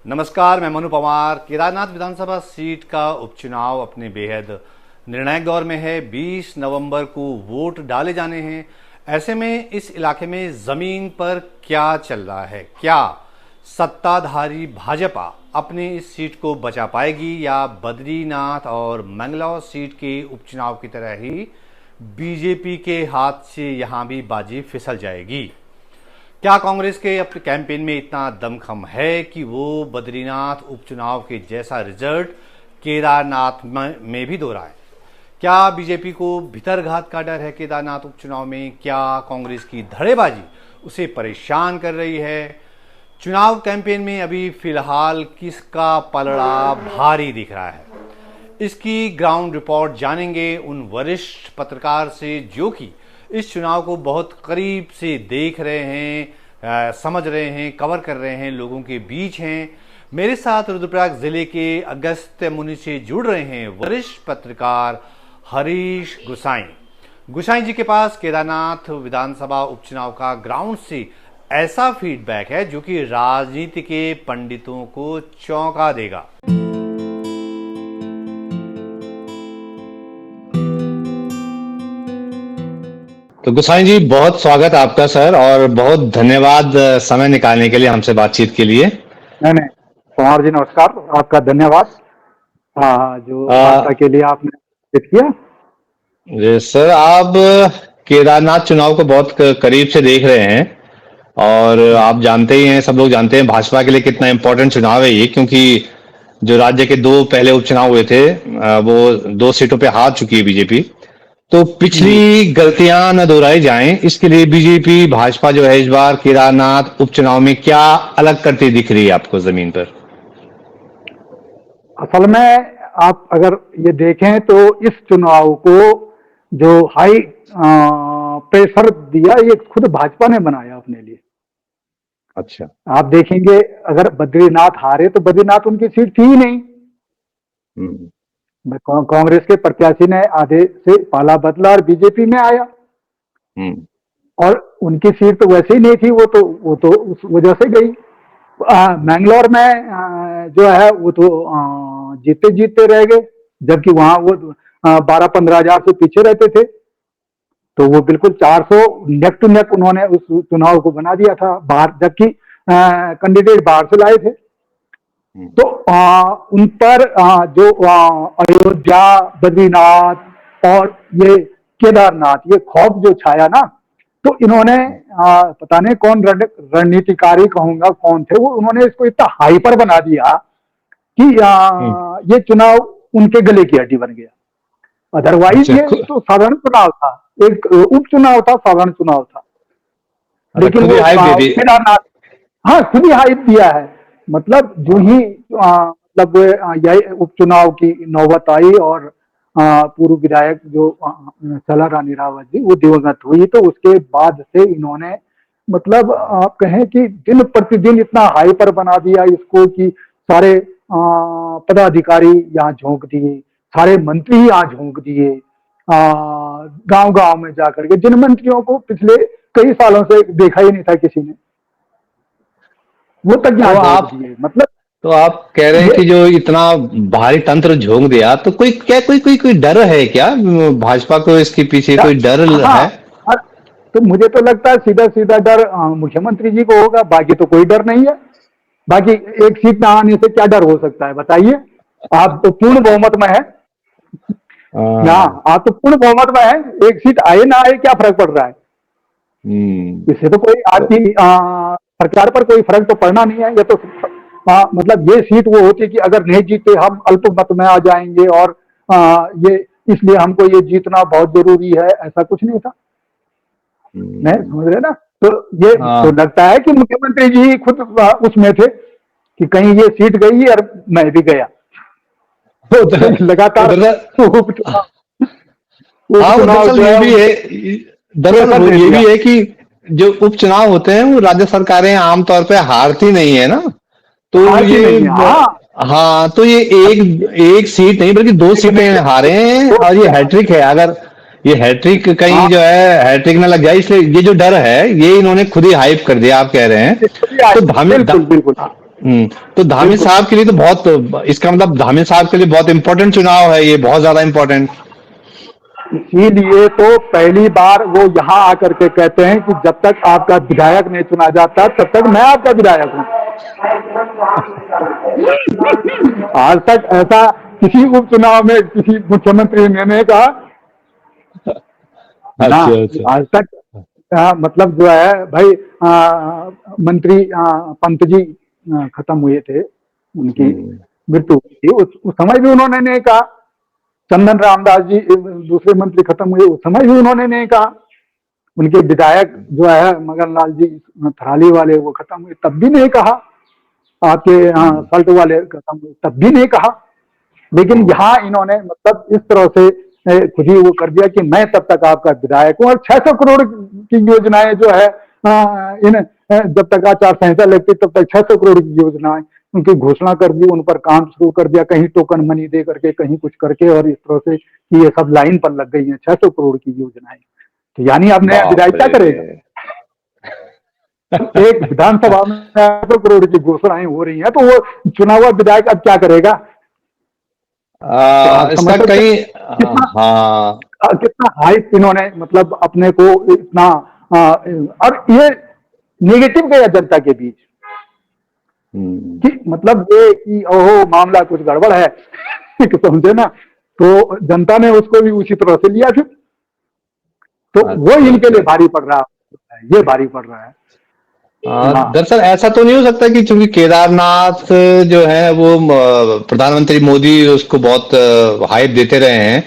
नमस्कार, मैं मनु पवार। केदारनाथ विधानसभा सीट का उपचुनाव अपने बेहद निर्णायक दौर में है। 20 नवंबर को वोट डाले जाने हैं। ऐसे में इस इलाके में जमीन पर क्या चल रहा है? क्या सत्ताधारी भाजपा अपनी इस सीट को बचा पाएगी या बद्रीनाथ और मंगलौर सीट के उपचुनाव की तरह ही बीजेपी के हाथ से यहां भी बाजी फिसल जाएगी? क्या कांग्रेस के अपने कैंपेन में इतना दमखम है कि वो बद्रीनाथ उपचुनाव के जैसा रिजल्ट केदारनाथ में भी दोहराए? क्या बीजेपी को भीतरघात का डर है केदारनाथ उपचुनाव में? क्या कांग्रेस की धड़ेबाजी उसे परेशान कर रही है? चुनाव कैंपेन में अभी फिलहाल किसका पलड़ा भारी दिख रहा है? इसकी ग्राउंड रिपोर्ट जानेंगे उन वरिष्ठ पत्रकार से जो कि इस चुनाव को बहुत करीब से देख रहे हैं, समझ रहे हैं, कवर कर रहे हैं, लोगों के बीच हैं। मेरे साथ रुद्रप्रयाग जिले के अगस्त्यमुनि से जुड़ रहे हैं वरिष्ठ पत्रकार हरीश गुसाई जी के पास केदारनाथ विधानसभा उपचुनाव का ग्राउंड से ऐसा फीडबैक है जो कि राजनीति के पंडितों को चौंका देगा। तो गुसाई जी, बहुत स्वागत आपका सर, और बहुत धन्यवाद समय निकालने के लिए हमसे बातचीत के लिए। नहीं, कुमार जी नमस्कार, आपका धन्यवाद। जो वार्ता के लिए आपने बातचीत किया। जी सर, आप केदारनाथ चुनाव को बहुत करीब से देख रहे हैं और आप जानते ही हैं, सब लोग जानते हैं भाजपा के लिए कितना इम्पोर्टेंट चुनाव है ये, क्योंकि जो राज्य के दो पहले उपचुनाव हुए थे वो 2 सीटों पे हार चुकी है बीजेपी। तो पिछली गलतियां न दोहराई जाएं, इसके लिए बीजेपी भाजपा जो है इस बार केदारनाथ उपचुनाव में क्या अलग करती दिख रही है आपको जमीन पर? असल में आप अगर ये देखें तो इस चुनाव को जो हाई प्रेशर दिया ये खुद भाजपा ने बनाया अपने लिए। अच्छा, आप देखेंगे अगर बद्रीनाथ हारे तो बद्रीनाथ उनकी सीट थी ही नहीं। कांग्रेस के प्रत्याशी ने आधे से पाला बदला और बीजेपी में आया और उनकी सीट तो वैसे ही नहीं थी, वो तो उस वजह से गई। मैंगलोर में जो है वो तो जीते जीते रह गए, जबकि वहां वो 12-15 हजार से पीछे रहते थे। तो वो बिल्कुल 400 नेक टू नेक उन्होंने उस चुनाव को बना दिया था बाहर, जबकि कैंडिडेट बाहर से लाए थे। तो उन पर जो अयोध्या, बद्रीनाथ और ये केदारनाथ, ये खौफ जो छाया ना, तो इन्होंने पता नहीं कौन रणनीतिकारी कहूंगा कौन थे वो, उन्होंने इसको इतना हाइपर बना दिया कि ये चुनाव उनके गले की हड्डी बन गया। अदरवाइज ये तो साधारण चुनाव था, एक उपचुनाव था, साधारण चुनाव था। लेकिन वो केदारनाथ खुद ही हाइप दिया है। मतलब जो ही मतलब यही उपचुनाव की नौबत आई और पूर्व विधायक जो चला रानी रावत जी वो दिवंगत हुई, तो उसके बाद से इन्होंने मतलब आप कहें कि दिन प्रतिदिन इतना हाइपर बना दिया इसको कि सारे पदाधिकारी यहाँ झोंक दिए, सारे मंत्री यहाँ झोंक दिए, गांव गांव में जाकर के, जिन मंत्रियों को पिछले कई सालों से देखा ही नहीं था किसी ने, वो तक यहाँ झोंक दिए। मतलब तो आप कह रहे हैं कि जो इतना भारी तंत्र झोंक दिया, तो कोई डर है क्या भाजपा को? इसके पीछे कोई डर है? तो मुझे तो लगता है सीधा सीधा डर मुख्यमंत्री जी को होगा, बाकी तो कोई डर नहीं है। बाकी एक सीट ना आने से क्या डर हो सकता है बताइए? आप तो पूर्ण बहुमत में है ना, आप तो पूर्ण बहुमत में है, एक सीट आए ना आए क्या फर्क पड़ रहा है? इससे तो कोई आपकी सरकार पर कोई फर्क तो पड़ना नहीं है। ये तो मतलब ये सीट वो होती कि अगर नहीं जीते हम अल्पमत में आ जाएंगे और ये इसलिए हमको ये जीतना बहुत जरूरी है, ऐसा कुछ नहीं था। नहीं समझ रहे ना? तो ये तो लगता है कि मुख्यमंत्री जी खुद उसमें थे कि कहीं ये सीट गई और मैं भी गया, तो लगातार ये भी है कि जो उपचुनाव होते हैं वो राज्य सरकारें आमतौर पे हारती नहीं है ना, तो ये तो ये एक सीट नहीं बल्कि 2 सीटें हारे हैं और ये हैट्रिक है। अगर ये हैट्रिक कहीं जो है हैट्रिक ना लग जाए, इसलिए ये जो डर है ये इन्होंने खुद ही हाइप कर दिया, आप कह रहे हैं। तो बिल्कुल तो धामी बिल्कुल। साहब के लिए तो बहुत, इसका मतलब धामी साहब के लिए बहुत इंपॉर्टेंट चुनाव है ये, बहुत ज्यादा इंपॉर्टेंट। इसीलिए तो पहली बार वो यहाँ आकर के कहते हैं कि जब तक आपका विधायक नहीं चुना जाता तब तक मैं आपका विधायक हूँ। आज तक ऐसा किसी उपचुनाव में किसी मुख्यमंत्री ने नहीं कहा ना। अच्छा अच्छा। आज तक मतलब जो है भाई, मंत्री पंत जी खत्म हुए थे, उनकी हम्म मृत्यु हुई थी, उस समय भी उन्होंने नहीं कहा। चंदन रामदास जी दूसरे मंत्री खत्म हुए, उस समय भी उन्होंने नहीं कहा। उनके विधायक जो है मगन लाल जी थराली वाले, वो खत्म हुए तब भी नहीं कहा। आपके यहाँ हम्म सल्ट वाले खत्म हुए तब भी नहीं कहा। लेकिन हम्म यहाँ इन्होंने मतलब इस तरह से खुद ही वो कर दिया कि मैं तब तक आपका विधायक हूँ। और 600 करोड़ की योजनाएं जो है इन जब तक आचार संहिता लगती तब तक 600 करोड़ की योजनाएं उनकी घोषणा कर दी, उन पर काम शुरू कर दिया, कहीं टोकन मनी दे करके, कहीं कुछ करके, और इस तरह से कि ये सब लाइन पर लग गई है 600 करोड़ की योजनाएं। तो यानी अब नया बाप विधायक क्या रे। करेगा? एक विधानसभा में 600 करोड़ की घोषणाएं हो रही हैं, तो वो चुना हुआ विधायक अब क्या करेगा? तो आप समझ इसका सकते कहीं, हैं कितना हाँ। कितना हाइप इन्होंने मतलब अपने को इतना और ये नेगेटिव गया जनता के बीच हम्म कि मतलब ये कि ओहो मामला कुछ गड़बड़ है कि समझे ना। तो जनता ने उसको भी उसी तरह से लिया फिर। तो वो अच्छा इनके अच्छा। लिए भारी पड़ रहा है, ये भारी पड़ रहा है। हाँ। दरअसल ऐसा तो नहीं हो सकता कि चूंकि केदारनाथ जो है वो प्रधानमंत्री मोदी उसको बहुत हाइप देते रहे हैं,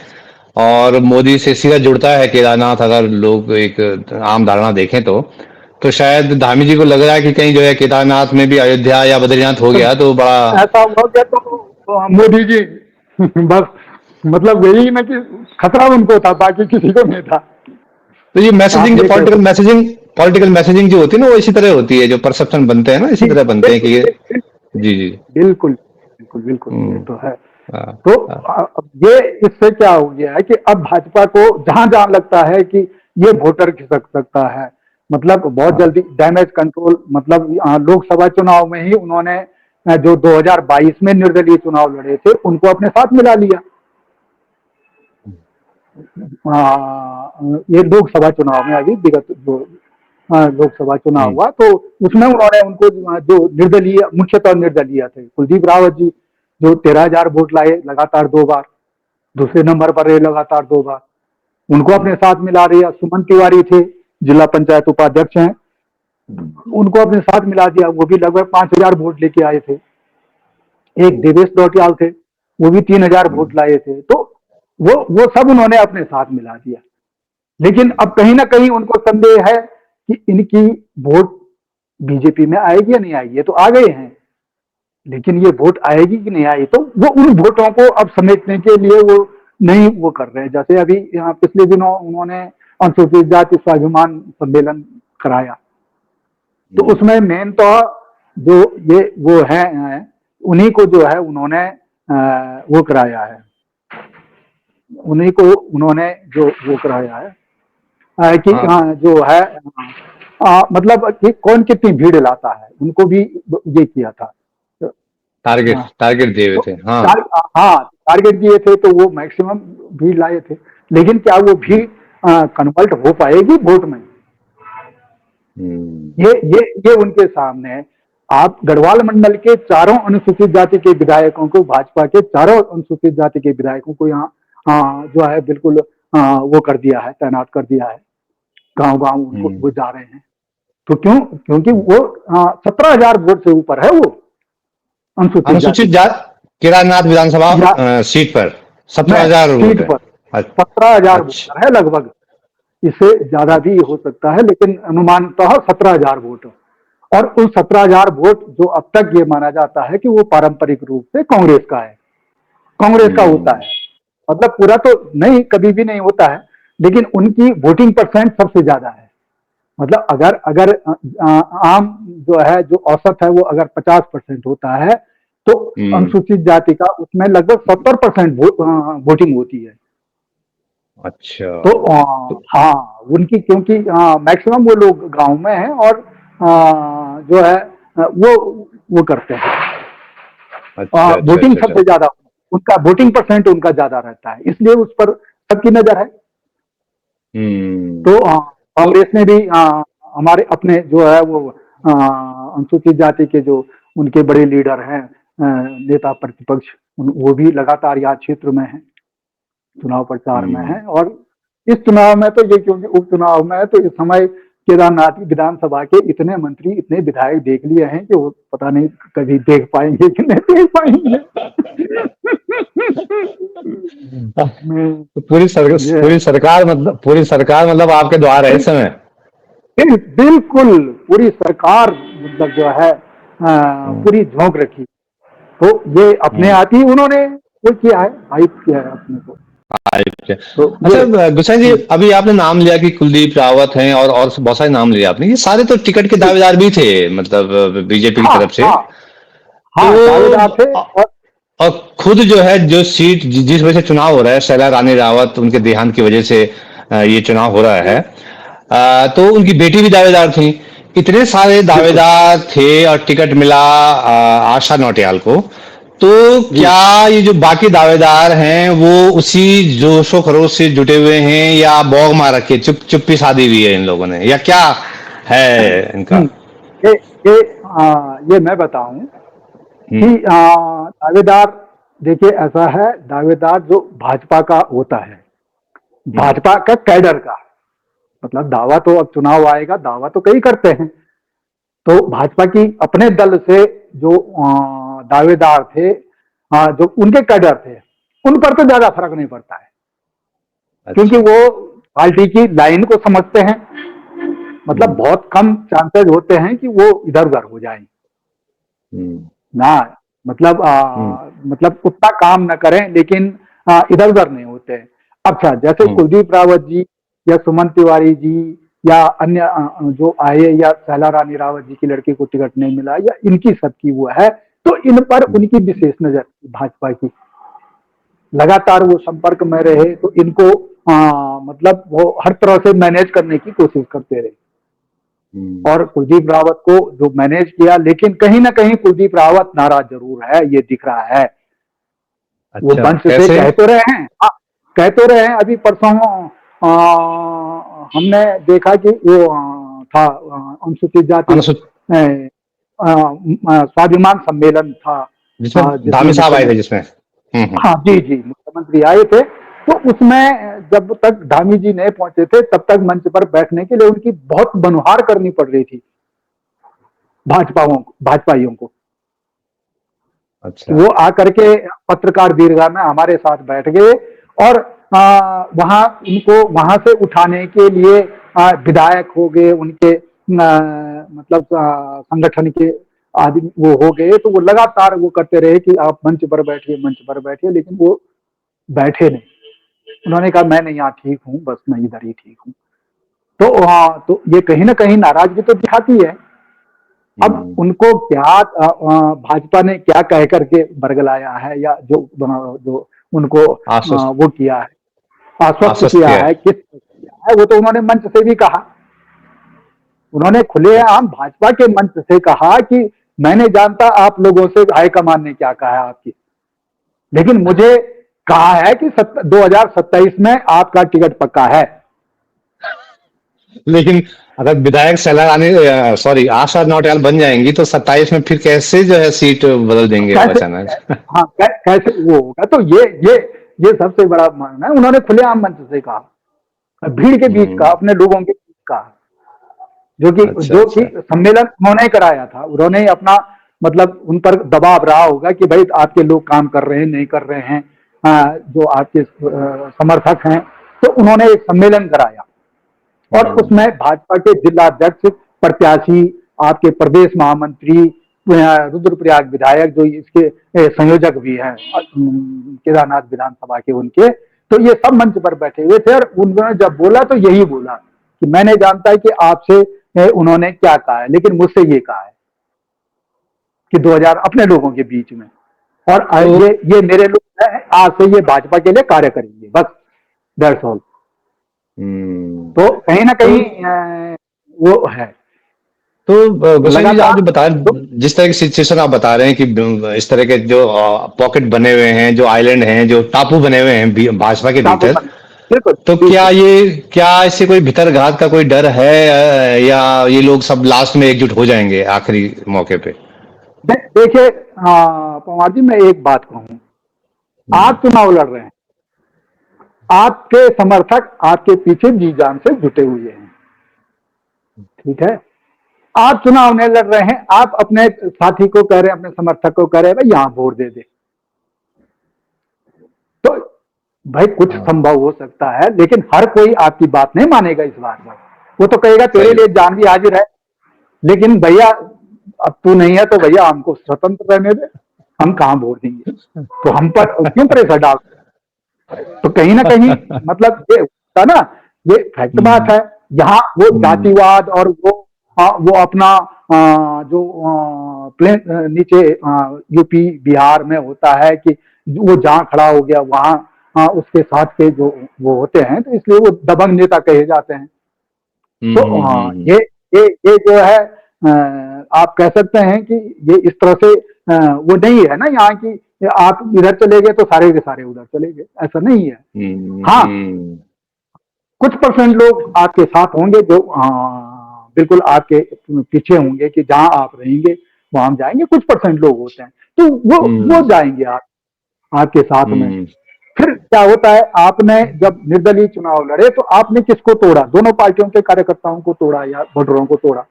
और मोदी से सीधा जुड़ता है केदारनाथ, अगर लोग एक आम धारणा देखें तो शायद धामी जी को लग रहा है कि कहीं जो है केदारनाथ में भी अयोध्या या बद्रीनाथ हो तो गया तो बड़ा। ऐसा हो गया तो मोदी जी बस मतलब यही ना कि खतरा उनको था, बाकी किसी को नहीं था। तो ये आप मैसेजिंग, जो ये कह पॉलिटिकल मैसेजिंग जो होती है ना, वो इसी तरह होती है, जो परसेप्शन बनते हैं ना इसी सकते। तरह बनते हैं कि बिल्कुल ये। बिल्कुल जी जी। बिल्कुल बिल्कुल बिल्कुल, ये हम्म। तो है। हाँ तो हाँ। अब ये इससे क्या हो गया है कि अब भाजपा को जहां जहां लगता है कि ये वोटर खिसक सकता है, मतलब बहुत हाँ। जल्दी डैमेज कंट्रोल, मतलब लोकसभा चुनाव में ही उन्होंने जो 2022 में निर्दलीय चुनाव लड़े थे उनको अपने साथ मिला लिया। ये लोकसभा चुनाव में अभी विगत जो लोकसभा चुनाव हम्म हुआ तो उसमें उन्होंने उनको जो निर्दलीय, मुख्यतः निर्दलीय थे, कुलदीप रावत जी जो 13,000 वोट लाए लगातार 2 बार, दूसरे नंबर पर रहे लगातार 2 बार, उनको अपने साथ मिला दिया। सुमन तिवारी थे, जिला पंचायत उपाध्यक्ष हैं, उनको अपने साथ मिला दिया, वो भी लगभग 5,000 वोट लेके आए थे। एक देवेश डोटियाल थे, वो भी 3,000 वोट लाए थे। तो वो सब उन्होंने अपने साथ मिला दिया। लेकिन अब कहीं ना कहीं उनको संदेह है कि इनकी वोट बीजेपी में आएगी या नहीं आएगी। ये तो आ गए हैं, लेकिन ये वोट आएगी कि नहीं आएगी, तो वो उन वोटों को अब समेटने के लिए वो नहीं वो कर रहे हैं। जैसे अभी यहाँ पिछले दिनों उन्होंने अनुसूचित जाति स्वाभिमान सम्मेलन कराया, तो उसमें मेन तो जो ये वो है उन्हीं को जो है उन्होंने वो कराया है, उन्हीं को उन्होंने जो वो कराया है कि हाँ। जो है मतलब कि कौन कितनी भीड़ लाता है, उनको भी ये किया था। टारगेट हाँ, टारगेट दिए हुए तो थे, हाँ। हाँ टारगेट दिए थे तो वो मैक्सिमम भीड़ लाए थे। लेकिन क्या वो भीड़ कन्वर्ट हो पाएगी वोट में? हम्म ये उनके सामने है। आप गढ़वाल मंडल के चारों अनुसूचित जाति के विधायकों को, भाजपा के चारों अनुसूचित जाति के विधायकों को यहाँ जो है बिल्कुल वो कर दिया है, तैनात कर दिया है। गांव गांव उनको हम्म। वो जा रहे हैं। तो क्यों? क्योंकि वो 17,000 वोट से ऊपर है वो अनुसूचित अनुसूचित जाति का। जाति केदारनाथ विधानसभा या सीट पर मैं 17,000 वोट सीट है। पर अच्छा 17,000 अच्छा वोटर है लगभग। इससे ज्यादा भी हो सकता है, लेकिन अनुमानतः 17,000 वोट। और उन 17,000 वोट जो अब तक ये माना जाता है कि वो पारंपरिक रूप से कांग्रेस का है, कांग्रेस का होता हम्म है। मतलब पूरा तो नहीं, कभी भी नहीं होता है, लेकिन उनकी वोटिंग परसेंट सबसे ज्यादा है। मतलब अगर अगर आम जो है, जो औसत है वो अगर 50% होता है, तो हम्म। अनुसूचित जाति का उसमें लगभग 70% वोटिंग होती है। अच्छा। तो तो हाँ, उनकी क्योंकि मैक्सिमम वो लोग गांव में हैं, और जो है वो वो करते हैं। अच्छा अच्छा वोटिंग अच्छा सबसे ज्यादा, उनका वोटिंग परसेंट उनका ज्यादा रहता है, इसलिए उस पर सबकी नजर है। तो तो कांग्रेस ने भी हमारे अपने जो है वो अनुसूचित जाति के जो उनके बड़े लीडर हैं, नेता प्रतिपक्ष, वो भी लगातार यहाँ क्षेत्र में है, चुनाव प्रचार में है। और इस चुनाव में तो ये, क्योंकि उपचुनाव में तो इस समय केदारनाथ विधानसभा के इतने मंत्री, इतने विधायक देख लिए हैं कि वो पता नहीं कभी देख पाएंगे कि नहीं देख पाएंगे। ये पूरी सरकार मतलब आपके द्वार है इस समय। बिल्कुल पूरी सरकार मतलब जो है पूरी झोंक रखी। तो ये अपने आप ही उन्होंने वो किया है, हाइप किया है अपने को। तो ये अच्छा गुसाई जी, अभी आपने नाम लिया कि कुलदीप रावत हैं और बहुत सारे नाम लिए आपने, ये सारे तो टिकट के दावेदार भी थे मतलब बीजेपी की हाँ तरफ से। हाँ हाँ, दावेदार थे। तो और खुद जो है जो सीट जिस वजह से चुनाव हो रहा है, शैला रानी रावत उनके देहांत की वजह से ये चुनाव हो रहा है, तो उनकी बेटी भी दावेदार थी। इतने सारे बिल्कुल दावेदार थे और टिकट मिला आशा नौटियाल को। तो जी। क्या ये जो बाकी दावेदार हैं वो उसी जोशो खरोश से जुटे हुए हैं या बौग मार रखे, चुप्पी साधी हुई है इन लोगों ने, या क्या है इनका? हम्म, ये ये ये मैं बताऊं कि हम्म दावेदार, देखिए ऐसा है, दावेदार जो भाजपा का होता है, हम्म भाजपा का कैडर का, मतलब दावा तो अब चुनाव आएगा, दावा तो कई करते हैं। तो भाजपा की अपने दल से जो दावेदार थे, जो उनके कैडर थे, उन पर तो ज्यादा फर्क नहीं पड़ता है, क्योंकि अच्छा वो पार्टी की लाइन को समझते हैं। मतलब हम्म बहुत कम चांसेस होते हैं कि वो इधर उधर हो जाएं हम्म ना, मतलब हम्म मतलब उतना काम न करें, लेकिन इधर उधर नहीं होते हैं। अच्छा, जैसे हम्म कुलदीप रावत जी या सुमन तिवारी जी या अन्य जो आए, या शैला रानी रावत जी की लड़की को टिकट नहीं मिला, या इनकी सबकी वो है, तो इन पर हम्म उनकी विशेष नजर थी भाजपा की। लगातार वो संपर्क में रहे, तो इनको मतलब वो हर तरह से मैनेज करने की कोशिश करते रहे। हम्म। और कुलदीप रावत को जो मैनेज किया, लेकिन कहीं ना कहीं कुलदीप रावत नाराज जरूर है, ये दिख रहा है। वो अच्छा मंच से कैसे? कह तो रहे हैं, कह तो रहे हैं। अभी परसों हमने देखा कि वो था अनुसूचित जाति अनुसूचित, स्वाभिमान सम्मेलन था, जिसमें जिसमें धामी साहब आए थे मुख्यमंत्री, जिसमें। हम्म। हाँ जी जी, मुख्यमंत्री आए थे। तो उसमें जब तक धामी जी नहीं पहुंचे थे, तब तक मंच पर बैठने के लिए उनकी बहुत बनुहार करनी पड़ रही थी भाजपाइयों को। अच्छा वो आकर के पत्रकार दीर्घा में हमारे साथ बैठ गए, और वहां उनको वहां से उठाने के लिए विधायक हो गए, उनके मतलब संगठन के आदमी वो हो गए। तो वो लगातार वो करते रहे कि आप मंच पर बैठिए, मंच पर बैठिए, लेकिन वो बैठे नहीं। उन्होंने कहा मैं नहीं यहाँ ठीक हूँ, बस मैं इधर ही ठीक हूँ। तो हाँ, तो ये कहीं ना कहीं नाराजगी तो दिखाती है। अब हम्म। उनको क्या भाजपा ने क्या कह करके बरगलाया है, या जो जो उनको आश्वस्त, वो किया है, आश्वस्त आश्वस्त किया किया है, है। किस किया है, वो तो उन्होंने मंच से भी कहा। उन्होंने अच्छा खुलेआम भाजपा के मंच से कहा कि मैं नहीं जानता आप लोगों से हाईकमान ने क्या कहा है आपकी, लेकिन मुझे कहा है कि 2027 में आपका टिकट पक्का है। लेकिन अगर विधायक शैला रानी, सॉरी आशा नौटियाल बन जाएंगी तो 27 में फिर कैसे जो है सीट बदल देंगे वो कैसे, अचानक? हाँ कैसे वो होगा? तो ये सबसे बड़ा मानना है। उन्होंने खुलेआम मंच से कहा, भीड़ के बीच का, हम्म। अपने लोगों के बीच का, जो कि अच्छा जो कि अच्छा। सम्मेलन उन्होंने कराया था। उन्होंने अपना मतलब उन पर दबाव रहा होगा कि भाई आपके लोग काम कर रहे हैं नहीं कर रहे हैं, जो आपके समर्थक हैं। तो उन्होंने एक सम्मेलन कराया, और हम्म। उसमें भाजपा के जिलाध्यक्ष, प्रत्याशी, आपके प्रदेश महामंत्री, रुद्रप्रयाग विधायक जो इसके संयोजक भी हैं केदारनाथ विधानसभा के, उनके, तो ये सब मंच पर बैठे हुए थे। और उन्होंने जब बोला तो यही बोला कि मैंने जानता है कि आपसे उन्होंने क्या कहा है, लेकिन मुझसे ये कहा है कि 2000 अपने लोगों के बीच में, और तो ये मेरे लोग हैं, आज से ये भाजपा के लिए कार्य करेंगे, बस दैट्स ऑल। हम्म। तो कहीं ना तो कहीं वो है। तो गोसाई जी, आप लगातार जो बता जिस तरह की सिचुएशन आप बता रहे हैं कि इस तरह के जो पॉकेट बने हुए हैं, जो आइलैंड हैं, जो टापू बने हुए हैं भाजपा के टापू भीतर, बने, बिल्कुल तो बिल्कुल। क्या इससे कोई भीतरघात का कोई डर है, या ये लोग सब लास्ट में एकजुट हो जाएंगे आखिरी मौके पे? देखिए, पवार जी, मैं एक बात कहूं, हम्म। आप चुनाव लड़ रहे हैं, आपके समर्थक आपके पीछे जी जान से जुटे हुए हैं, ठीक है। आप चुनाव नहीं लड़ रहे हैं, आप अपने साथी को कह रहे हैं, अपने समर्थक को कह रहे हैं भाई यहां वोट दे दे, तो भाई कुछ हाँ, संभव हो सकता है, लेकिन हर कोई आपकी बात नहीं मानेगा इस बात पर। वो तो कहेगा तेरे सही लिए बात। जान भी हाजिर है, लेकिन भैया अब तू नहीं है तो भैया हमको स्वतंत्र रहने दे, हम कहां वोट देंगे, तो हम पर क्यों प्रेशर डाल। तो कहीं ना कहीं मतलब ये होता ना, ये फैक्ट बात हम्म। है। यहाँ वो हम्म। जातिवाद और वो अपना जो प्लेन नीचे यूपी बिहार में होता है कि वो जहाँ खड़ा हो गया वहां उसके साथ के जो वो होते हैं, तो इसलिए वो दबंग नेता कहे जाते हैं। हम्म। तो हम्म। ये जो है आप कह सकते हैं कि ये इस तरह से वो नहीं है ना यहाँ की, आप इधर चले गए तो सारे के सारे उधर चले गए, ऐसा नहीं है। हम्म। हाँ, हम्म। कुछ परसेंट लोग आपके साथ होंगे जो बिल्कुल आपके पीछे होंगे कि जहां आप रहेंगे वहां हम जाएंगे, कुछ परसेंट लोग होते हैं, तो वो हम्म। जाएंगे आपके साथ में। हम्म। फिर क्या होता है, आपने जब निर्दलीय चुनाव लड़े तो आपने किसको तोड़ा, दोनों पार्टियों के कार्यकर्ताओं को तोड़ा या वोटरों को तोड़ा,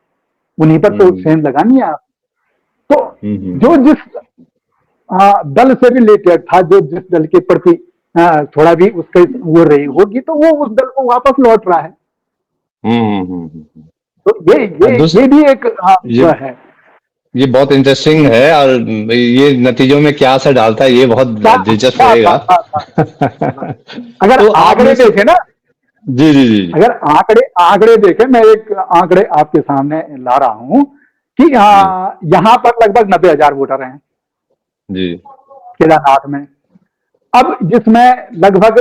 उन्हीं पर तो हम्म। सेंध लगानी है आप। तो हम्म। जो जिस दल से रिलेटेड था, जो जिस दल के प्रति थोड़ा भी उसके वो रही होगी, तो वो उस दल को वापस लौट रहा है। हम्म। तो ये भी एक ये वो है। बहुत इंटरेस्टिंग है, और ये नतीजों में क्या असर डालता है, ये बहुत क्या दिलचस्प क्या रहेगा। अगर तो आप में आंकड़े से देखे ना, जी जी जी अगर आंकड़े आंकड़े देखे, मैं एक आंकड़े आपके सामने ला रहा हूं कि जी यहाँ पर लगभग 90,000 वोटर हैं जी। केदारनाथ में। अब जिसमें लगभग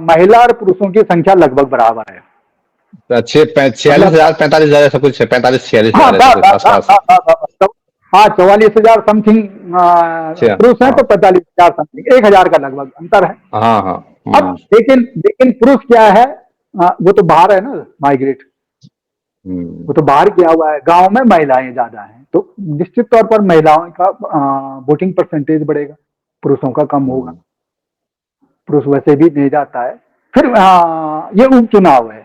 महिला और पुरुषों की संख्या लगभग बराबर है। अच्छे 46,000, मतलब 45,000 ऐसा कुछ है, 45 छियालीस हाँ, हजार ऐसा कुछ आसपास है। हाँ, 44,000 समथिंग अच्छा। पुरुष हैं, हाँ तो 45,000 समथिंग, 1,000 का लगभग अंतर है। हाँ हाँ। अब लेकिन लेकिन पुरुष क्या है, वो तो बाहर है ना, माइग्रेट, हम्म। वो तो बाहर किया हुआ है, गांव में महिलाएं ज्यादा हैं, तो निश्चित तौर पर महिलाओं का वोटिंग परसेंटेज बढ़ेगा, पुरुषों का कम होगा, हम्म। पुरुष वैसे भी नहीं जाता है। फिर ये उपचुनाव है,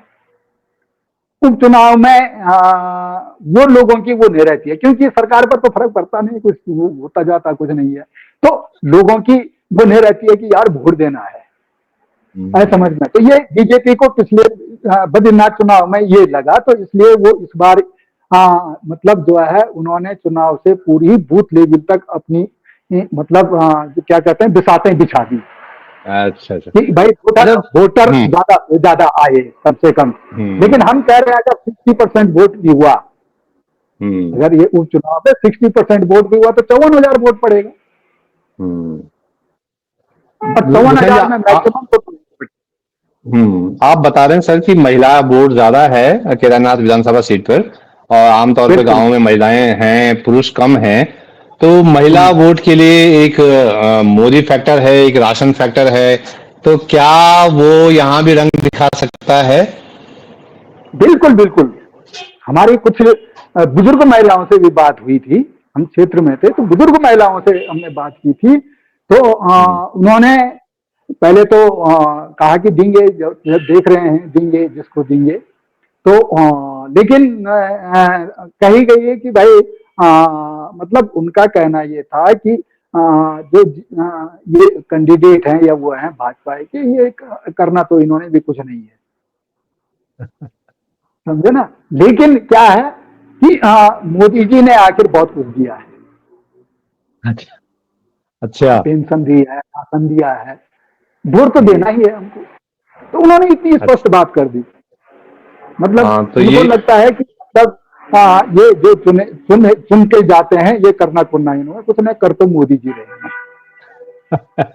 उपचुनाव में वो लोगों की वो नहीं रहती है, क्योंकि सरकार पर तो फर्क पड़ता नहीं, कुछ वो होता जाता कुछ नहीं है, तो लोगों की वो नहीं रहती है कि यार वोट देना है, ऐसा समझना। तो ये बीजेपी को पिछले बद्रीनाथ चुनाव में ये लगा, तो इसलिए वो इस बार मतलब जो है उन्होंने चुनाव से पूरी बूथ लेवल तक अपनी मतलब क्या कहते हैं बिसातें बिछा दी अच्छा अच्छा कि भाई वोटर अच्छा। वोटर हम्म। ज्यादा से ज्यादा आए कम से कम। लेकिन हम्म। हम कह रहे हैं अगर 60% वोट भी हुआ, हम्म। अगर ये उपचुनाव में 60% वोट भी हुआ तो 54,000 वोट पड़ेगा, हम्म। और चौवन गुसाई जी, हजार में मैक्सिमम तो। आप बता रहे हैं सर कि महिला वोट ज्यादा है केदारनाथ विधानसभा सीट पर, और आमतौर पर बिल्कुल। गांवों में महिलाएं हैं, पुरुष कम हैं। तो महिला हम्म, वोट के लिए एक मोदी फैक्टर है, एक राशन फैक्टर है, तो क्या वो यहाँ भी रंग दिखा सकता है? बिल्कुल बिल्कुल। हमारी कुछ बुजुर्ग महिलाओं से भी बात हुई थी, हम क्षेत्र में थे तो बुजुर्ग महिलाओं से हमने बात की थी, तो हम्म। उन्होंने पहले तो कहा कि देंगे, जब देख रहे हैं देंगे जिसको देंगे, तो लेकिन कही गई है कि भाई मतलब उनका कहना ये था कि जो ये कैंडिडेट हैं या वो हैं भाजपा के, ये करना तो इन्होंने भी कुछ नहीं है, समझे ना। लेकिन क्या है कि मोदी जी ने आखिर बहुत कुछ दिया है, अच्छा अच्छा। पेंशन दी है, राशन दिया है, वोट तो हम्म। देना ही है हमको। तो उन्होंने इतनी अच्छा। स्पष्ट बात कर दी, मतलब हाँ, तो उनको ये लगता है कि मतलब ये जो चुन के जाते हैं ये करना कुन्ना इन्होंने कुछ नहीं कर, तो मोदी जी रहे हैं,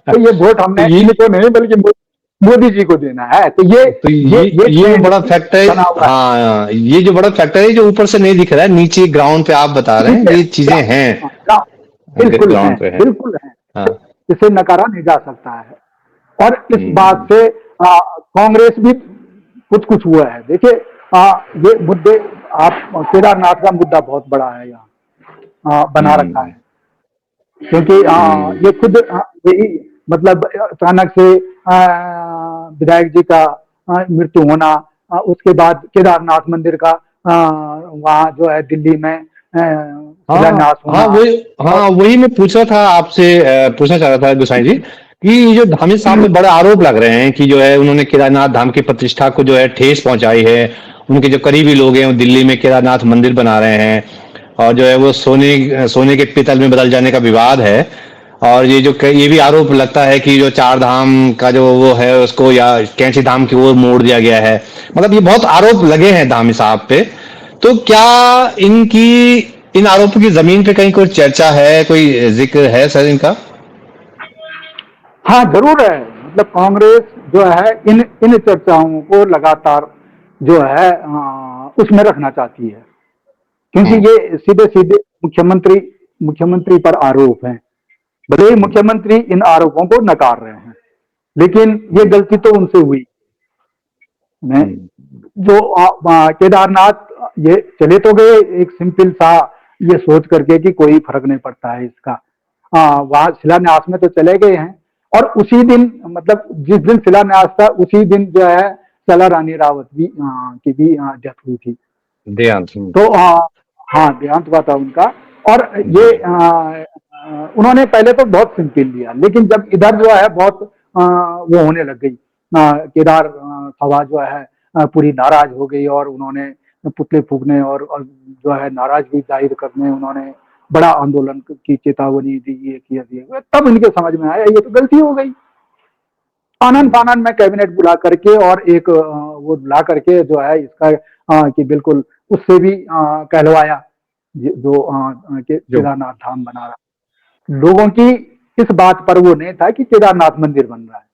तो ये वोट तो हमने ये इनको नहीं बल्कि मोदी मोदी जी को देना है। तो तो ये ट्रेंड बड़ा फैक्टर, बना हुआ है। हाँ, ये जो बड़ा फैक्टर है जो ऊपर से नहीं दिख रहा है, नीचे ग्राउंड पे आप बता रहे ठीक हैं है, ये चीजें हैं, बिल्कुल है, ग्राउंड पे है। बिल्कुल है। हाँ। इसे नकारा नहीं जा सकता है। और इस बात हम्म। से कांग्रेस भी कुछ कुछ हुआ है। देखिए, ये मुद्दे, आप केदारनाथ का मुद्दा बहुत बड़ा है यहाँ, बना रखा हम्म। है। क्योंकि हम्म। ये खुद यही, मतलब अचानक से विधायक जी का मृत्यु होना, उसके बाद केदारनाथ मंदिर का वहाँ जो है दिल्ली में हाँ, शिलान्यास होना। और हाँ वही मैं पूछ रहा था आपसे, पूछना चाह रहा था गोसाई जी कि ये जो धामी साहब पे बड़े आरोप लग रहे हैं कि जो है उन्होंने केदारनाथ धाम की प्रतिष्ठा को जो है ठेस पहुंचाई है। उनके जो करीबी लोग हैं वो दिल्ली में केदारनाथ मंदिर बना रहे हैं, और जो है वो सोने सोने के पीतल में बदल जाने का विवाद है। और ये भी आरोप लगता है कि जो चार धाम का जो वो है उसको या कैंची धाम की ओर मोड़ दिया गया है। मतलब ये बहुत आरोप लगे हैं धामी साहब पे। तो क्या इनकी इन आरोपों की जमीन पे कहीं कोई चर्चा है, कोई जिक्र है सर इनका? हाँ, जरूर है। मतलब कांग्रेस जो है इन इन चर्चाओं को लगातार जो है उसमें रखना चाहती है। क्योंकि हम्म। ये सीधे सीधे मुख्यमंत्री मुख्यमंत्री पर आरोप हैं। भले ही मुख्यमंत्री इन आरोपों को नकार रहे हैं, लेकिन ये हम्म। गलती तो उनसे हुई ने। हम्म। जो केदारनाथ ये चले तो गए एक सिंपल सा ये सोच करके कि कोई फर्क नहीं पड़ता है इसका। वहां शिलान्यास में तो चले गए हैं। और उसी दिन, मतलब जिस दिन शिलान्यास था उसी दिन जो है सला रानी रावत भी की भी डेथ हुई थी। देहांत। तो हाँ, देहांत हुआ था उनका। और ये जी। उन्होंने पहले तो बहुत सिंपल लिया, लेकिन जब इधर जो है बहुत वो होने लग गई, केदार सभा जो है पूरी नाराज हो गई, और उन्होंने पुतले फूकने और जो है नाराजगी जाहिर करने उन्होंने बड़ा आंदोलन की चेतावनी दी, ये किया दिया। तब इनके समझ में आया ये तो गलती हो गई। आनंद फानन में कैबिनेट बुला करके और एक वो बुला करके जो है इसका कि बिल्कुल उससे भी कहलवाया, जो जो केदारनाथ धाम बना रहा। लोगों की इस बात पर वो नहीं था कि केदारनाथ मंदिर बन रहा है।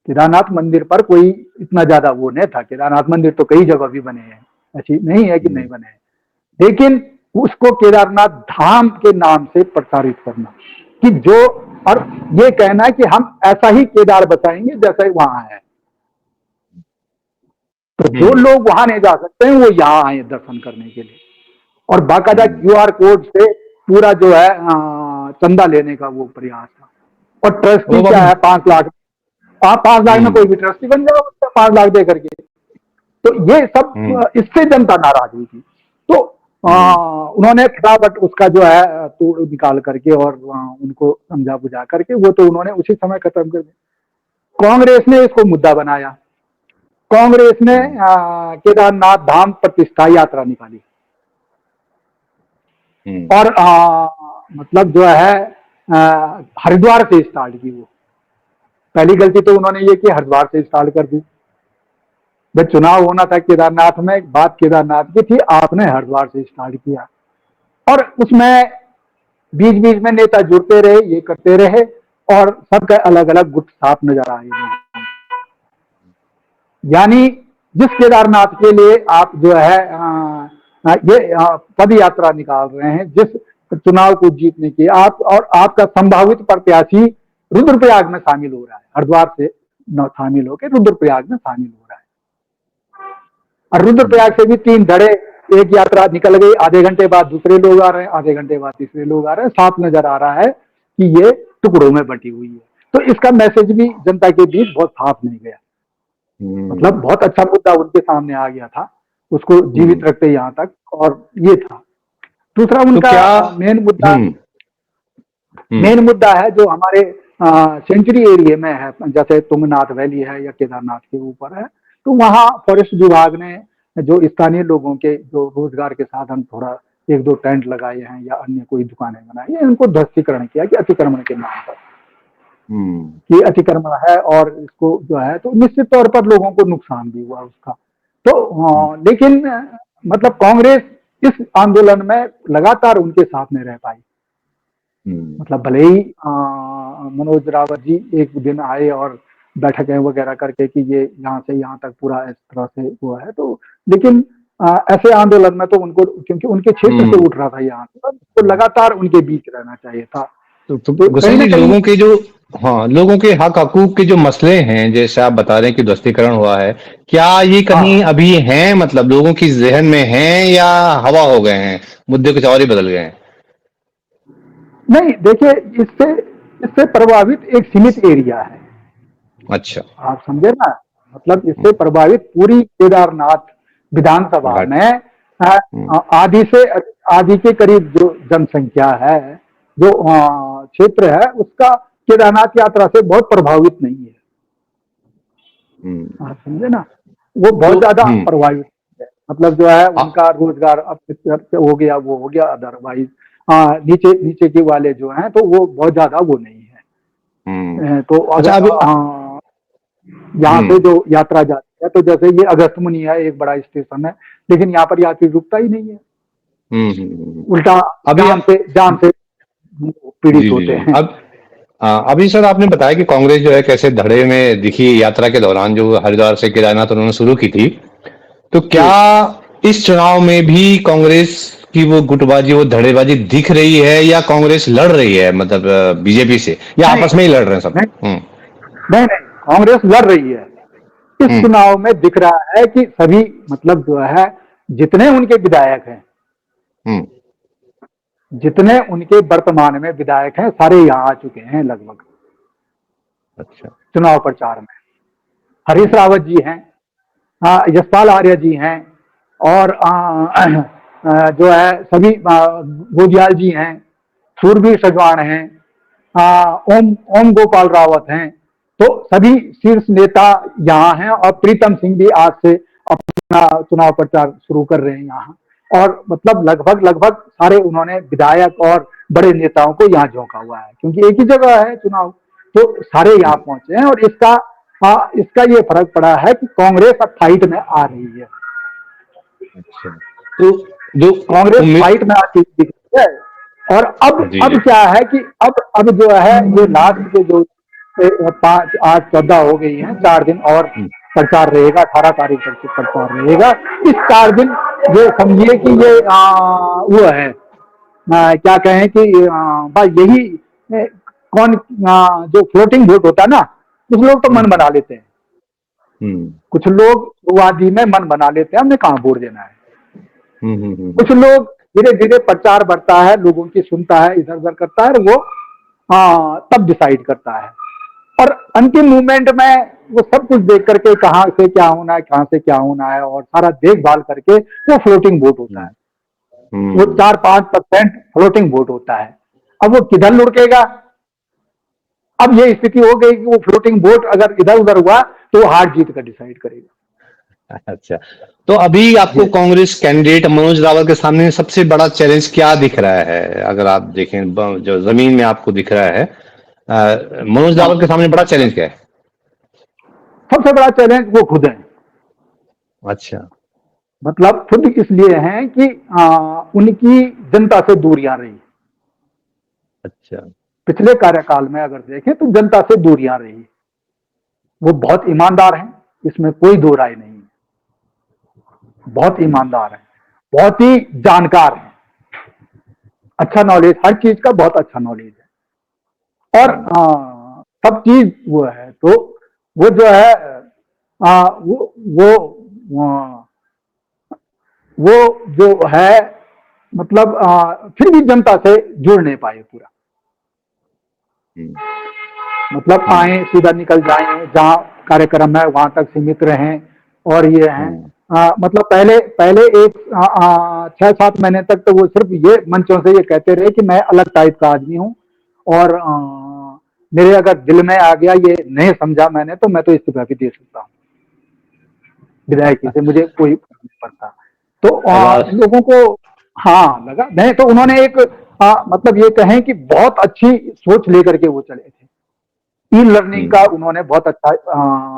केदारनाथ मंदिर पर कोई इतना ज्यादा वो नहीं था। केदारनाथ मंदिर तो कई जगह भी बने हैं, ऐसी नहीं है कि नहीं बने हैं। लेकिन उसको केदारनाथ धाम के नाम से प्रचारित करना, कि जो, और ये कहना कि हम ऐसा ही केदार बचाएंगे जैसा ही वहां है। तो जो हम्म। लोग वहां नहीं जा सकते हैं वो यहाँ आए दर्शन करने के लिए। और बाकायदा हम्म। क्यूआर कोड से पूरा जो है चंदा लेने का वो प्रयास था। और ट्रस्टी वो क्या बाबू। है, 5 लाख। आप 5 लाख में हम्म। कोई भी ट्रस्टी बन जाओ 5 लाख दे करके। तो ये सब हम्म। इससे जनता नाराज हुई थी। तो हम्म। उन्होंने फटाफट उसका जो है तोड़ निकाल करके और उनको समझा बुझा करके वो तो उन्होंने उसी समय खत्म कर दिया। कांग्रेस ने इसको मुद्दा बनाया। कांग्रेस ने हम्म। केदारनाथ धाम प्रतिष्ठा यात्रा निकाली। हम्म। और मतलब जो है हरिद्वार से स्टार्ट की वो। पहली गलती तो उन्होंने ये की, हरिद्वार से स्टार्ट कर दी। जब चुनाव होना था केदारनाथ में, बात केदारनाथ की थी, आपने हरिद्वार से स्टार्ट किया। और उसमें बीच बीच में नेता जुड़ते रहे, ये करते रहे, और सबका अलग अलग गुट साफ नजर आए। यानी जिस केदारनाथ के लिए आप जो है ये पद यात्रा निकाल रहे हैं, जिस चुनाव को जीतने की आप, और आपका संभावित प्रत्याशी रुद्रप्रयाग में शामिल हो रहा है, हरिद्वार से न शामिल होकर रुद्रप्रयाग में शामिल हो रहा है। और रुद्रप्रयाग से भी 3 धड़े, एक यात्रा निकल गई, आधे घंटे बाद दूसरे लोग आ रहे हैं, आधे घंटे बाद तीसरे लोग आ रहे हैं। साफ नजर आ रहा है कि ये टुकड़ों में बटी हुई है। तो इसका मैसेज भी जनता के बीच बहुत साफ नहीं गया। मतलब बहुत अच्छा मुद्दा उनके सामने आ गया था, उसको जीवित हम्म। रखते यहाँ तक। और ये था दूसरा तो उनका क्या? मेन मुद्दा। हम्म। हम्म। मेन मुद्दा है जो हमारे सेंचुरी एरिया में है, जैसे तुंगनाथ वैली है या केदारनाथ के ऊपर है। तो वहाँ फॉरेस्ट विभाग ने जो स्थानीय लोगों के जो रोजगार के साधन, थोड़ा 1-2 टेंट लगाए हैं या अन्य कोई दुकानें बनाई है, इनको ध्वस्तीकरण किया कि अतिक्रमण के नाम पर हम्म। कि अतिक्रमण है, और इसको जो है तो निश्चित तौर पर लोगों को नुकसान भी हुआ उसका। तो लेकिन मतलब कांग्रेस इस आंदोलन में लगातार उनके साथ नहीं रह पाई। हम्म। मतलब भले ही मनोज रावत जी एक दिन आए और बैठकें वगैरह करके कि ये यहाँ से यहाँ तक पूरा इस तरह से हुआ है। तो लेकिन ऐसे आंदोलन में तो उनको, क्योंकि उनके क्षेत्र से उठ रहा था यहाँ से, तो लगातार उनके बीच रहना चाहिए था। तो तो कहीं गोसाई ना जी, कहीं लोगों के जो, हाँ, लोगों के हक हकूक के जो मसले हैं, जैसे आप बता रहे हैं कि ध्वस्तीकरण हुआ है, क्या ये कहीं हाँ, अभी हैं, मतलब लोगों की जहन में हैं, या हवा हो गए हैं, मुद्दे कुछ और ही बदल गए हैं? नहीं देखिए, इससे इससे प्रभावित एक सीमित एरिया है, अच्छा। आप समझे ना। मतलब इससे प्रभावित पूरी केदारनाथ विधानसभा घाट। में हम्म। आधी से आधी के करीब जो जनसंख्या है, जो क्षेत्र है, उसका केदारनाथ यात्रा से बहुत प्रभावित नहीं है, हम्म। आप समझे ना। वो तो बहुत ज्यादा प्रभावित है, मतलब जो है आ, उनका रोजगार अब हो गया, वो हो गया। अदरवाइज हाँ, नीचे नीचे के वाले जो हैं तो वो बहुत ज्यादा वो नहीं हम्म। है। तो अच्छा, अगर अभी यहाँ से हम्म। जो यात्रा जाती है, तो जैसे ये अगस्त्यमुनि है, एक बड़ा स्टेशन है, लेकिन यहाँ पर यात्री रुकता ही नहीं है, उल्टा अभी जाम से जी पीड़ित जी होते जी, हैं। अब अभी सर आपने बताया कि कांग्रेस जो है कैसे धड़े में दिखी यात्रा के दौरान, जो हरिद्वार से केदारनाथ उन्होंने शुरू की थी। तो क्या जी इस चुनाव में भी कांग्रेस की वो गुटबाजी, वो धड़ेबाजी दिख रही है, या कांग्रेस लड़ रही है, मतलब बीजेपी से, या नहीं आपस में ही लड़ रहे हैं सब? नहीं हम्म। नहीं नहीं, कांग्रेस लड़ रही है। इस हम्म। चुनाव में दिख रहा है कि सभी, मतलब जो है, जितने उनके विधायक हैं, हम्म। जितने उनके वर्तमान में विधायक हैं, सारे यहाँ आ चुके हैं लगभग अच्छा। चुनाव प्रचार में। हरीश रावत जी हैं, यशपाल आर्य जी हैं, और जो है सभी गोजियाल जी हैं, सूरबीर सजवाण हैं, ओम ओम गोपाल रावत हैं। तो सभी शीर्ष नेता यहाँ हैं, और प्रीतम सिंह भी आज से अपना चुनाव प्रचार शुरू कर रहे हैं यहाँ। और मतलब लगभग लगभग सारे उन्होंने विधायक और बड़े नेताओं को यहाँ झोंका हुआ है, क्योंकि एक ही जगह है चुनाव, तो सारे यहाँ पहुंचे हैं। और इसका ये फर्क पड़ा है कि कांग्रेस अब फाइट में आ रही है। अच्छा। तो जो कांग्रेस उम्मीद फाइट में आती दिख रही है। और जी अब जी। क्या है कि अब जो है, ये लास्ट के जो 5 आज 14 हो गई हैं, 4 दिन और हम्म। प्रचार रहेगा, 18 तारीख तक प्रचार रहेगा। इस 4 दिन ये समझिए कि ये वो है, क्या कहें कि बस यही कौन, जो फ्लोटिंग वोट होता है ना, कुछ लोग तो मन हम्म। बना लेते हैं, हम्म। कुछ लोग शुरुआती में मन बना लेते हैं हमने कहाँ वोट देना है। हम्म। कुछ लोग धीरे धीरे प्रचार बढ़ता है, लोगों की सुनता है, इधर उधर करता है, और वो तब डिसाइड करता है। और अंतिम मूवमेंट में वो सब कुछ देख करके, कहाँ से क्या होना है, कहाँ से क्या होना है, और सारा देखभाल करके वो फ्लोटिंग वोट होता हम्म। है। वो हम्म। 4-5% फ्लोटिंग वोट होता है। अब वो किधर लुढ़केगा? अब ये स्थिति हो गई कि वो फ्लोटिंग वोट अगर इधर उधर हुआ, तो वो हार जीत का डिसाइड करेगा। अच्छा, तो अभी आपको ये कांग्रेस कैंडिडेट मनोज रावत के सामने सबसे बड़ा चैलेंज क्या दिख रहा है? अगर आप देखें, जो जमीन में आपको दिख रहा है, मनोज हाँ, रावत के सामने बड़ा चैलेंज क्या है? सबसे बड़ा चैलेंज वो खुद है। अच्छा। मतलब खुद इसलिए हैं कि उनकी जनता से दूरियां रही। अच्छा। पिछले कार्यकाल में अगर देखें तो जनता से दूरियां रही। वो बहुत ईमानदार हैं, इसमें कोई दो राय नहीं है। बहुत ईमानदार हैं, बहुत ही जानकार हैं, अच्छा नॉलेज, हर चीज का बहुत अच्छा नॉलेज है। और सब चीज वो है, तो वो जो है, वो वो जो है, मतलब फिर भी जनता से जुड़ नहीं पाए पूरा। हम्म। मतलब हम्म। आए सीधा निकल जाएं, जहाँ कार्यक्रम है वहां तक सीमित रहें। और ये हैं, हम्म। मतलब पहले पहले एक 6-7 महीने तक तो वो सिर्फ ये मंचों से ये कहते रहे कि मैं अलग टाइप का आदमी हूँ, और मेरे अगर दिल में आ गया, ये नहीं समझा मैंने, तो मैं तो इस्तीफा भी दे सकता हूँ विधायकी से, मुझे कोई फर्क नहीं पड़ता। तो राज। लोगों को हाँ लगा नहीं, तो उन्होंने एक मतलब ये कहें कि बहुत अच्छी सोच लेकर के वो चले थे। ई लर्निंग का हम्म। उन्होंने बहुत अच्छा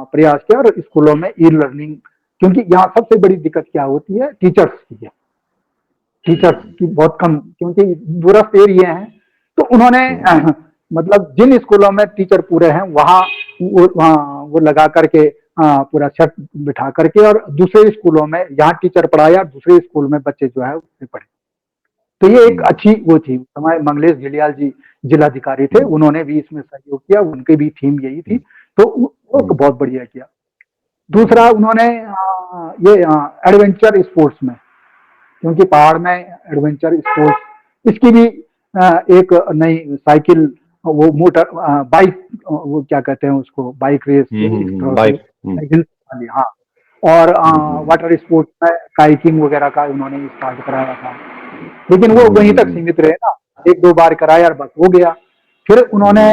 प्रयास किया, और स्कूलों में ई लर्निंग, क्योंकि यहाँ सबसे बड़ी दिक्कत क्या होती है, टीचर्स की है। टीचर्स की बहुत कम, क्योंकि दूरस्थ एरिया हैं, तो उन्होंने हम्म। मतलब जिन स्कूलों में टीचर पूरे हैं वहाँ वो लगा करके पूरा सेट बिठा करके, और दूसरे स्कूलों में यहाँ टीचर पढ़ाया, दूसरे स्कूल में बच्चे जो है उससे पढ़े। तो ये एक अच्छी वो थी। समय मंगलेश घिल्डियाल जी जिलाधिकारी थे, उन्होंने भी इसमें सहयोग किया, उनकी भी थीम यही थी, तो वो बहुत बढ़िया किया। दूसरा उन्होंने ये एडवेंचर स्पोर्ट्स में, क्योंकि पहाड़ में एडवेंचर स्पोर्ट्स, इसकी भी एक नई साइकिल, वो मोटर बाइक, वो क्या कहते हैं उसको, बाइक रेस, इस तरह से बाइक। साइकिल वाली, हाँ। और वाटर स्पोर्ट्स में काइकिंग वगैरह का उन्होंने स्टार्ट कराया था, लेकिन वो वहीं तक सीमित रहे ना, एक दो बार कराया और बस हो गया। फिर उन्होंने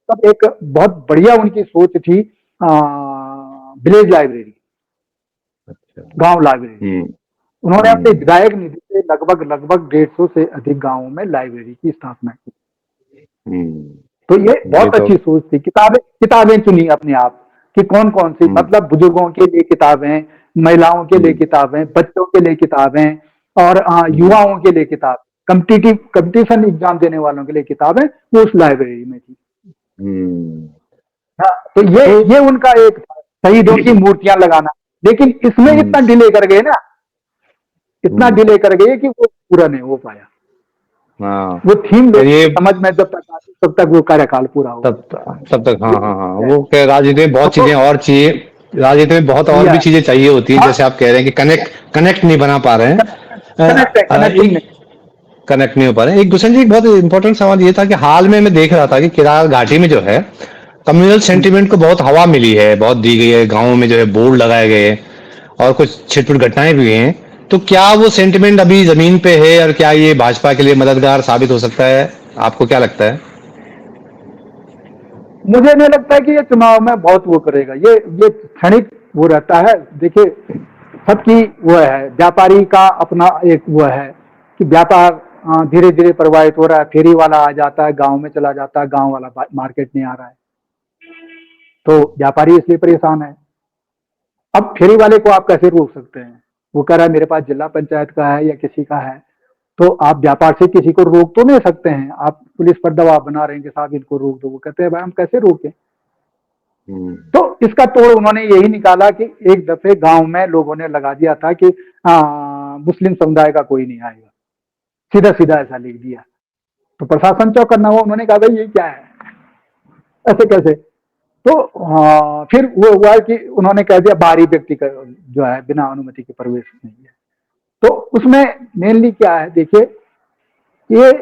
तब एक बहुत बढ़िया उनकी सोच थी, विलेज लाइब्रेरी, गांव लाइब्रेरी। उन्होंने अपने विधायक निधि से लगभग 150 से अधिक गांवों में लाइब्रेरी की स्थापना की। तो ये बहुत अच्छी सोच थी। किताबें चुनी अपने आप कि कौन कौन सी, मतलब बुजुर्गों के लिए किताबें, महिलाओं के लिए किताबें, बच्चों के लिए किताबें, और युवाओं के लिए किताब, कंपटीशन एग्जाम देने वालों के लिए किताबें, वो उस लाइब्रेरी में थी। हाँ, तो ये उनका एक शहीदों की मूर्तियां लगाना, लेकिन इसमें इतना डिले कर गए ना, इतना डिले कर गए कि वो पूरा नहीं हो पाया। वो थीम समझ में जब तक आती तब तक वो कार्यकाल पूरा हो, तब तक हाँ वो राजनीति में बहुत चीजें और चाहिए, राजनीति में बहुत और भी चीजें चाहिए होती है, जैसे आप कह रहे हैं कि कनेक्ट नहीं बना पा रहे हैं, कनेक्ट नहीं हो पा रहे हैं। एक गुलशन जी, एक बहुत इंपॉर्टेंट सवाल ये था कि हाल में मैं देख रहा था कि केदार घाटी में जो है कम्युनल सेंटीमेंट को बहुत हवा मिली है, बहुत दी गई है, गाँवों में जो है बोर्ड लगाए गए और कुछ छिटपुट घटनाएं भी हुई हैं। तो क्या वो सेंटिमेंट अभी जमीन पे है, और क्या ये भाजपा के लिए मददगार साबित हो सकता है? आपको क्या लगता है? मुझे नहीं लगता है कि ये चुनाव में बहुत वो करेगा। ये क्षणिक वो रहता है। देखिए, सबकी वो है, व्यापारी का अपना एक वो है कि व्यापार धीरे धीरे प्रभावित हो रहा है। फेरी वाला आ जाता है, गांव में चला जाता है, गांव वाला मार्केट नहीं आ रहा है, तो व्यापारी इसलिए परेशान है। अब फेरी वाले को आप कैसे रोक सकते हैं? वो कह रहा है मेरे पास जिला पंचायत का है या किसी का है, तो आप व्यापार से किसी को रोक तो नहीं सकते हैं। आप पुलिस पर दबाव बना रहे हैं कि साहब इनको रोक दो, वो कहते हैं भाई हम कैसे रोकें। तो इसका तोड़ उन्होंने यही निकाला कि एक दफे गांव में लोगों ने लगा दिया था कि मुस्लिम समुदाय का कोई नहीं आएगा, सीधा सीधा ऐसा लिख दिया। तो प्रशासन चौकन्ना हुआ, उन्होंने कहा भाई ये क्या है, ऐसे कैसे। तो फिर वो हुआ कि उन्होंने कह दिया बाहरी व्यक्ति का जो है बिना अनुमति के प्रवेश नहीं है। तो उसमें मेनली क्या है, देखिए, ये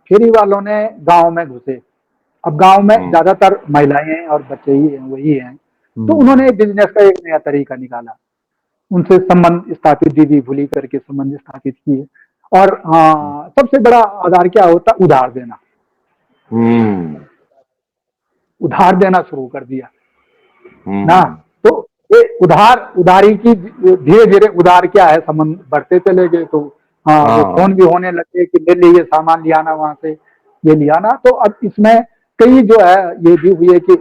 फेरी वालों ने गांव में घुसे। अब गांव में ज्यादातर महिलाएं हैं और बच्चे ही हैं, वही हैं। तो उन्होंने बिजनेस का एक नया तरीका निकाला, उनसे संबंध स्थापित, दीदी भूली करके संबंध स्थापित किए। और सबसे बड़ा आधार क्या होता, उधार देना। उधार देना शुरू कर दिया ना। तो ये उधारी की धीरे धीरे उधार क्या है, संबंध बढ़ते चले गए। तो वो फोन भी होने लगे कि ले लीजिए सामान लिया ना, वहां से ये लिया ना। तो अब इसमें कई जो है ये भी हुई है कि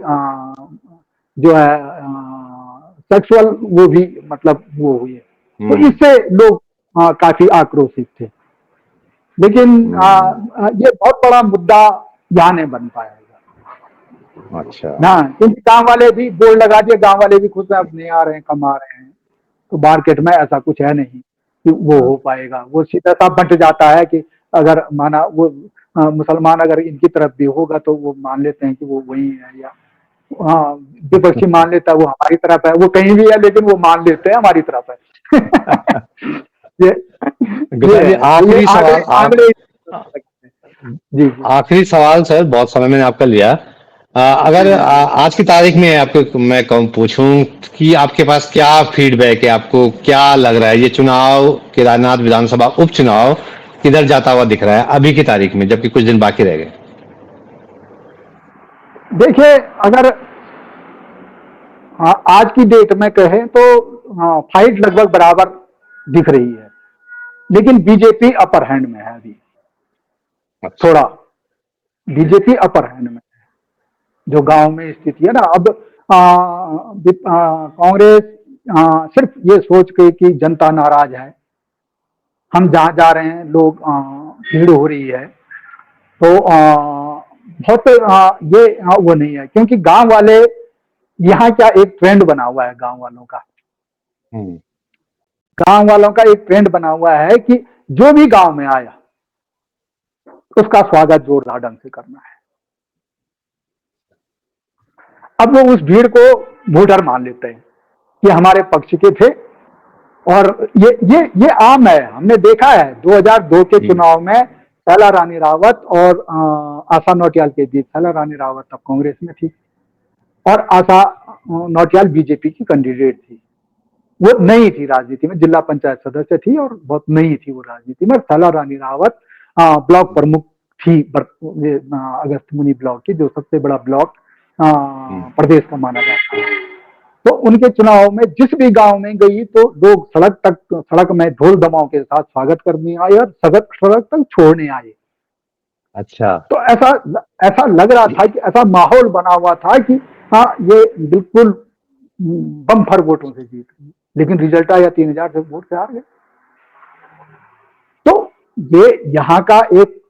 जो है सेक्सुअल वो भी मतलब वो हुई है। तो इससे लोग काफी आक्रोशित थे। लेकिन ये बहुत बड़ा मुद्दा यहाँ नहीं बन पाएगा। अच्छा ना, क्योंकि गांव वाले भी बोर्ड लगा दिए, गांव वाले भी खुश हैं, अब नहीं आ रहे हैं, कमा रहे हैं। तो मार्केट में ऐसा कुछ है नहीं कि वो हो पाएगा। वो सीधा सा बंट जाता है कि अगर माना वो मुसलमान अगर इनकी तरफ भी होगा तो वो मान लेते हैं कि वो वही है, या विपक्षी मान लेता है वो हमारी तरफ है, वो कहीं भी है लेकिन वो मान लेते हैं हमारी तरफ है। ये आखिरी सवाल जी, आखिरी सवाल सर, बहुत समय मैंने आपका लिया। अगर आज की तारीख में आपको मैं पूछूं कि आपके पास क्या फीडबैक है, आपको क्या लग रहा है ये चुनाव, केदारनाथ विधानसभा उपचुनाव किधर जाता हुआ दिख रहा है अभी की तारीख में, जबकि कुछ दिन बाकी रह गए? देखिए, अगर आज की डेट में कहें तो फाइट लगभग बराबर दिख रही है, लेकिन बीजेपी अपर हैंड में है अभी। थोड़ा बीजेपी अपर हैंड में है, जो गांव में स्थिति है ना। अब कांग्रेस सिर्फ ये सोच के कि जनता नाराज है, हम जहां जा रहे हैं लोग भीड़ हो रही है, तो बहुत वो नहीं है, क्योंकि गांव वाले यहाँ क्या एक ट्रेंड बना हुआ है गांव वालों का। गांव वालों का एक ट्रेंड बना हुआ है कि जो भी गांव में आया उसका स्वागत जोरदार ढंग से करना है। अब वो उस भीड़ को वोटर मान लेते हैं कि हमारे पक्ष के थे, और ये आम है, हमने देखा है 2002 के चुनाव में शैला रानी रावत और आशा नौटियाल के बीच। शैला रानी रावत तब कांग्रेस में थी और आशा नौटियाल बीजेपी की कैंडिडेट थी। वो नई थी राजनीति में, जिला पंचायत सदस्य थी और बहुत नई थी वो राजनीति में। शैला रानी रावत ब्लॉक प्रमुख थी अगस्त्यमुनि ब्लॉक की, जो सबसे बड़ा ब्लॉक प्रदेश का माना जाता है। तो उनके चुनाव में जिस भी गांव में गई तो लोग सड़क में ढोल दमाओं के साथ स्वागत करने आए और सड़क तक छोड़ने आए। अच्छा, तो ऐसा लग रहा था कि ऐसा माहौल बना हुआ था कि हाँ ये बिल्कुल बम्पर वोटों से जीत गई, लेकिन रिजल्ट आया 3000 से वोट से हार गए। तो ये यहाँ का एक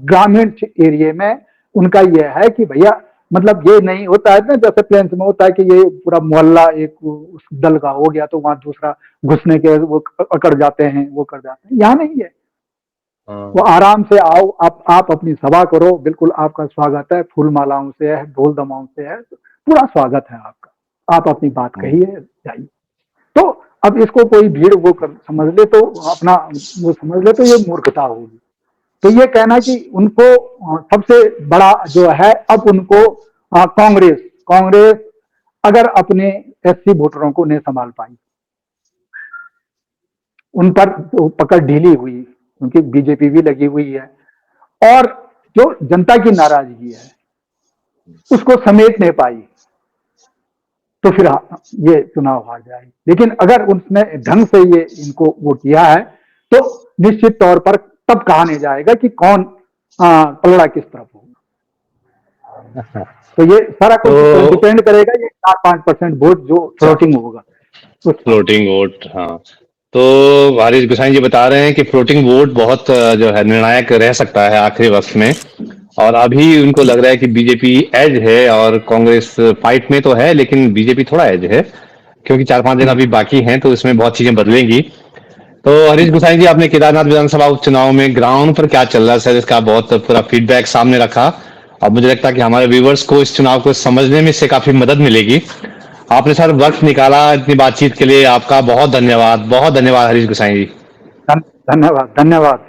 ग्रामीण एरिया में उनका ये है कि भैया, मतलब ये नहीं होता है ना जैसे प्लेन्स में होता है कि ये पूरा मोहल्ला एक उस दल का हो गया तो वहां दूसरा घुसने के वो अकड़ जाते हैं, वो कर जाते हैं। यहाँ नहीं है, वो आराम से आओ, आप अपनी सभा करो, बिल्कुल आपका स्वागत है, फूल मालाओं से है, ढोल दमाओं से है, पूरा स्वागत है आपका, आप अपनी बात कहिए जाइए। तो अब इसको कोई भीड़ वो समझ ले तो अपना वो समझ ले तो ये मूर्खता होगी। तो ये कहना कि उनको सबसे बड़ा जो है, अब उनको कांग्रेस अगर अपने एससी वोटरों को नहीं संभाल पाई, उन पर तो पकड़ ढीली हुई, क्योंकि बीजेपी भी लगी हुई है, और जो जनता की नाराजगी है उसको समेट नहीं पाई, तो फिर ये चुनाव हार जाएगी। लेकिन अगर उसने ढंग से ये इनको वो किया है तो निश्चित तौर पर तब कहा नहीं जाएगा कि कौन पलड़ा किस तरफ होगा। तो ये सारा कुछ डिपेंड करेगा, ये 4-5% वोट जो फ्लोटिंग होगा, फ्लोटिंग वोट। हाँ, तो हरीश गोसाई जी बता रहे हैं कि फ्लोटिंग वोट बहुत जो है निर्णायक रह सकता है आखिरी वक्त में, और अभी उनको लग रहा है कि बीजेपी एज है और कांग्रेस फाइट में तो है, लेकिन बीजेपी थोड़ा एज है, क्योंकि 4-5 दिन अभी बाकी हैं, तो इसमें बहुत चीजें बदलेंगी। तो हरीश गोसाई जी, आपने केदारनाथ विधानसभा उपचुनाव में ग्राउंड पर क्या चल रहा है सर, इसका बहुत पूरा फीडबैक सामने रखा, और मुझे लगता है कि हमारे व्यूवर्स को इस चुनाव को समझने में इससे काफी मदद मिलेगी। आपने सर वक्त निकाला इतनी बातचीत के लिए, आपका बहुत धन्यवाद, बहुत धन्यवाद हरीश गोसाई जी। धन्यवाद।